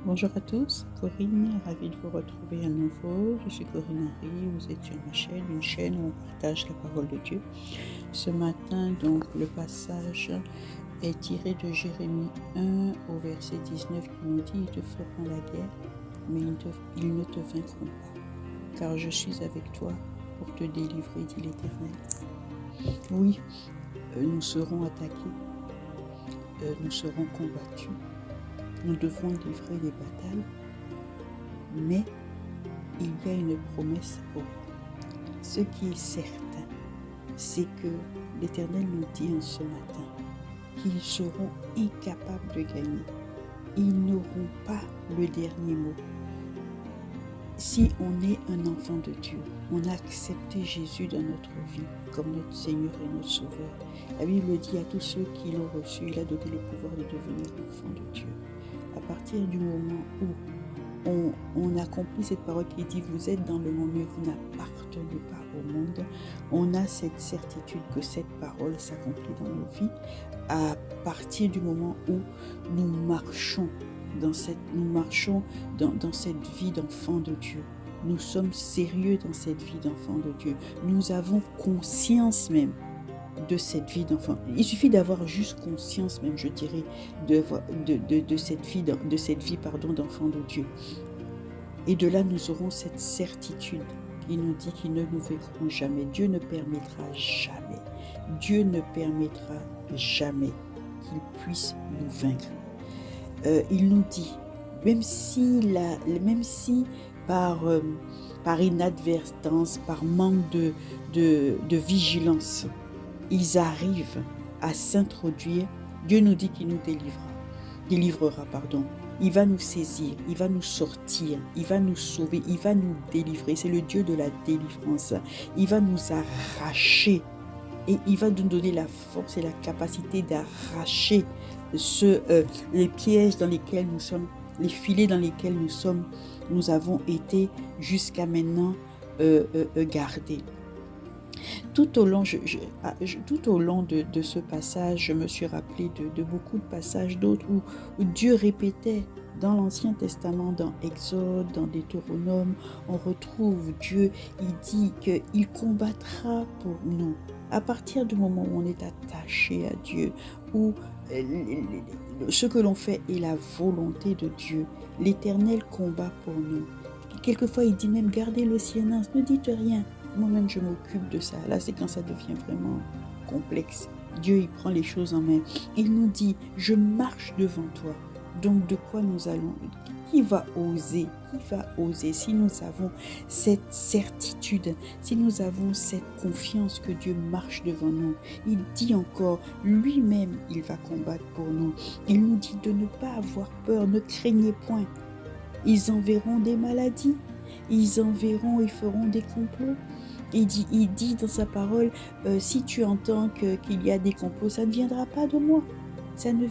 Bonjour à tous, Corinne, ravie de vous retrouver à nouveau. Je suis Corinne Henry, vous êtes sur ma chaîne, une chaîne où on partage la parole de Dieu. Ce matin, donc, le passage est tiré de Jérémie 1 au verset 19 qui nous dit « Ils te feront la guerre, mais ils ne te vaincront pas, car je suis avec toi pour te délivrer, dit l'Éternel. » Oui, nous serons attaqués, nous serons combattus. Nous devons livrer des batailles, mais il y a une promesse haute. Ce qui est certain, c'est que l'Éternel nous dit en ce matin qu'ils seront incapables de gagner. Ils n'auront pas le dernier mot. Si on est un enfant de Dieu, on a accepté Jésus dans notre vie comme notre Seigneur et notre Sauveur. La Bible dit à tous ceux qui l'ont reçu, il a donné le pouvoir de devenir enfant de Dieu. À partir du moment où on accomplit cette parole qui dit « Vous êtes dans le monde, mais vous n'appartenez pas au monde », on a cette certitude que cette parole s'accomplit dans nos vies à partir du moment où nous marchons dans cette vie d'enfant de Dieu. Nous sommes sérieux dans cette vie d'enfant de Dieu. Nous avons conscience même de cette vie d'enfant. Il suffit d'avoir juste conscience même, je dirais, de cette vie d'enfant de Dieu. Et de là, nous aurons cette certitude. Il nous dit qu'il ne nous vaincront jamais. Dieu ne permettra jamais. Dieu ne permettra jamais qu'il puisse nous vaincre. Il nous dit, même si par inadvertance, par manque de vigilance, ils arrivent à s'introduire, Dieu nous dit qu'il nous délivrera. Il va nous saisir, il va nous sortir, il va nous sauver, il va nous délivrer. C'est le Dieu de la délivrance. Il va nous arracher et il va nous donner la force et la capacité d'arracher les pièges dans lesquels nous sommes, les filets dans lesquels nous avons été jusqu'à maintenant gardés. Tout au long de ce passage, je me suis rappelé de beaucoup de passages d'autres où Dieu répétait dans l'Ancien Testament, dans Exode, dans Deutéronome, on retrouve Dieu, il dit qu'il combattra pour nous. À partir du moment où on est attaché à Dieu, où ce que l'on fait est la volonté de Dieu, l'Éternel combat pour nous. Quelquefois, il dit même, gardez le silence, ne dites rien. Moi-même, je m'occupe de ça. Là, c'est quand ça devient vraiment complexe. Dieu, il prend les choses en main. Il nous dit, je marche devant toi. Donc, de quoi nous allons? Qui va oser? Qui va oser? Si nous avons cette certitude, si nous avons cette confiance que Dieu marche devant nous, il dit encore, lui-même, il va combattre pour nous. Il nous dit de ne pas avoir peur, ne craignez point. Ils enverront des maladies, ils feront des complots. Il dit dans sa parole, si tu entends qu'il y a des complots, ça ne viendra pas de moi. Ça ne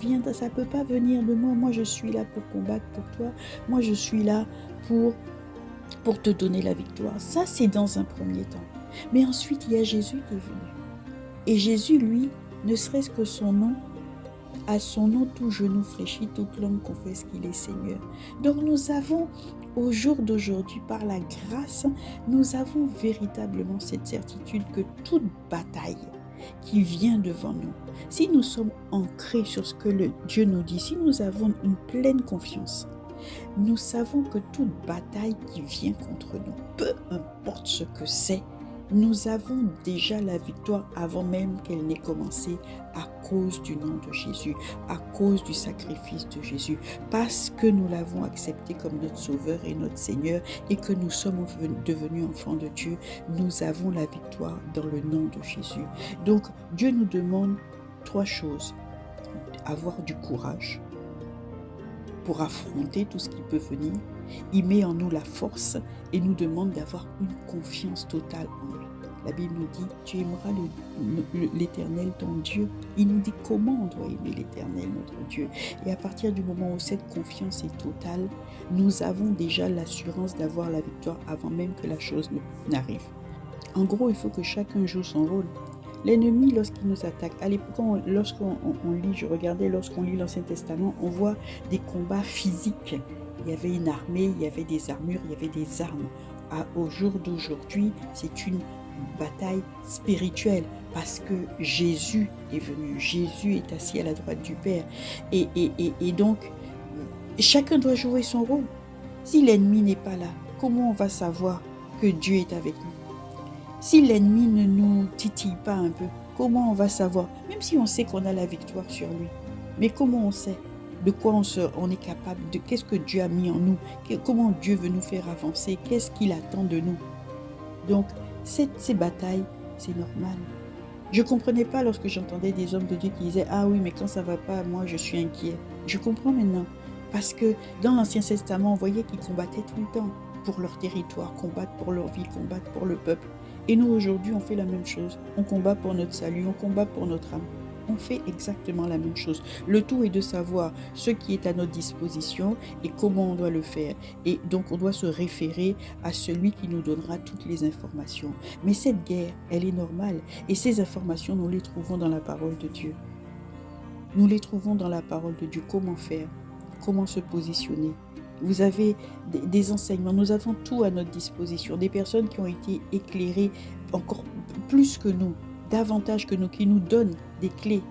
peut pas venir de moi. Moi, je suis là pour combattre pour toi. Moi, je suis là pour te donner la victoire. Ça, c'est dans un premier temps. Mais ensuite, il y a Jésus qui est venu. Et Jésus, lui, ne serait-ce que son nom, à son nom, tout genou fléchit, toute langue confesse qu'il est Seigneur. Donc nous avons, au jour d'aujourd'hui, par la grâce, nous avons véritablement cette certitude que toute bataille qui vient devant nous, si nous sommes ancrés sur ce que Dieu nous dit, si nous avons une pleine confiance, nous savons que toute bataille qui vient contre nous, peu importe ce que c'est, nous avons déjà la victoire avant même qu'elle n'ait commencé à cause du nom de Jésus, à cause du sacrifice de Jésus, parce que nous l'avons accepté comme notre Sauveur et notre Seigneur et que nous sommes devenus enfants de Dieu, nous avons la victoire dans le nom de Jésus. Donc Dieu nous demande 3 choses. Avoir du courage pour affronter tout ce qui peut venir. Il met en nous la force et nous demande d'avoir une confiance totale en lui. La Bible nous dit, tu aimeras l'Éternel ton Dieu. Il nous dit comment on doit aimer l'Éternel notre Dieu. Et à partir du moment où cette confiance est totale, nous avons déjà l'assurance d'avoir la victoire avant même que la chose n'arrive. En gros, il faut que chacun joue son rôle. L'ennemi, lorsqu'il nous attaque, à l'époque, lorsqu'on lit, je regardais, lorsqu'on lit l'Ancien Testament, on voit des combats physiques. Il y avait une armée, il y avait des armures, il y avait des armes. Au jour d'aujourd'hui, c'est une bataille spirituelle parce que Jésus est venu, Jésus est assis à la droite du Père. Et donc, chacun doit jouer son rôle. Si l'ennemi n'est pas là, comment on va savoir que Dieu est avec nous? Si l'ennemi ne nous titille pas un peu, comment on va savoir? Même si on sait qu'on a la victoire sur lui, mais comment on sait? De quoi on est capable? Qu'est-ce que Dieu a mis en nous? Comment Dieu veut nous faire avancer? Qu'est-ce qu'il attend de nous? Donc, ces batailles, c'est normal. Je ne comprenais pas lorsque j'entendais des hommes de Dieu qui disaient « Ah oui, mais quand ça ne va pas, moi je suis inquiet. » Je comprends maintenant. Parce que dans l'Ancien Testament, on voyait qu'ils combattaient tout le temps pour leur territoire, combattre pour leur vie, combattre pour le peuple. Et nous, aujourd'hui, on fait la même chose. On combat pour notre salut, on combat pour notre âme. On fait exactement la même chose. Le tout est de savoir ce qui est à notre disposition et comment on doit le faire. Et donc, on doit se référer à celui qui nous donnera toutes les informations. Mais cette guerre, elle est normale. Et ces informations, nous les trouvons dans la parole de Dieu. Nous les trouvons dans la parole de Dieu. Comment faire? Comment se positionner? Vous avez des enseignements. Nous avons tout à notre disposition. Des personnes qui ont été éclairées encore plus que nous, davantage que nous, qui nous donnent des clés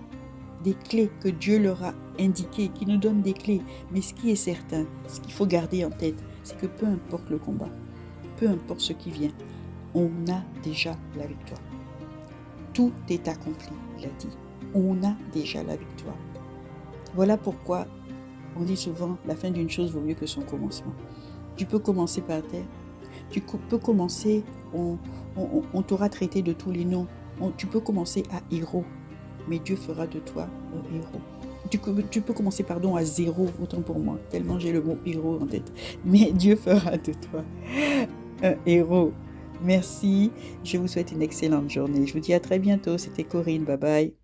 que Dieu leur a indiquées, qui nous donnent des clés. Mais ce qui est certain, ce qu'il faut garder en tête, c'est que peu importe le combat, peu importe ce qui vient, on a déjà la victoire. Tout est accompli, il a dit. On a déjà la victoire. Voilà pourquoi on dit souvent, la fin d'une chose vaut mieux que son commencement. Tu peux commencer par terre. Tu peux commencer, on t'aura traité de tous les noms. Tu peux commencer à héros, mais Dieu fera de toi un héros. Tu peux commencer, à zéro, autant pour moi, tellement j'ai le mot héros en tête. Mais Dieu fera de toi un héros. Merci, je vous souhaite une excellente journée. Je vous dis à très bientôt. C'était Corinne, bye bye.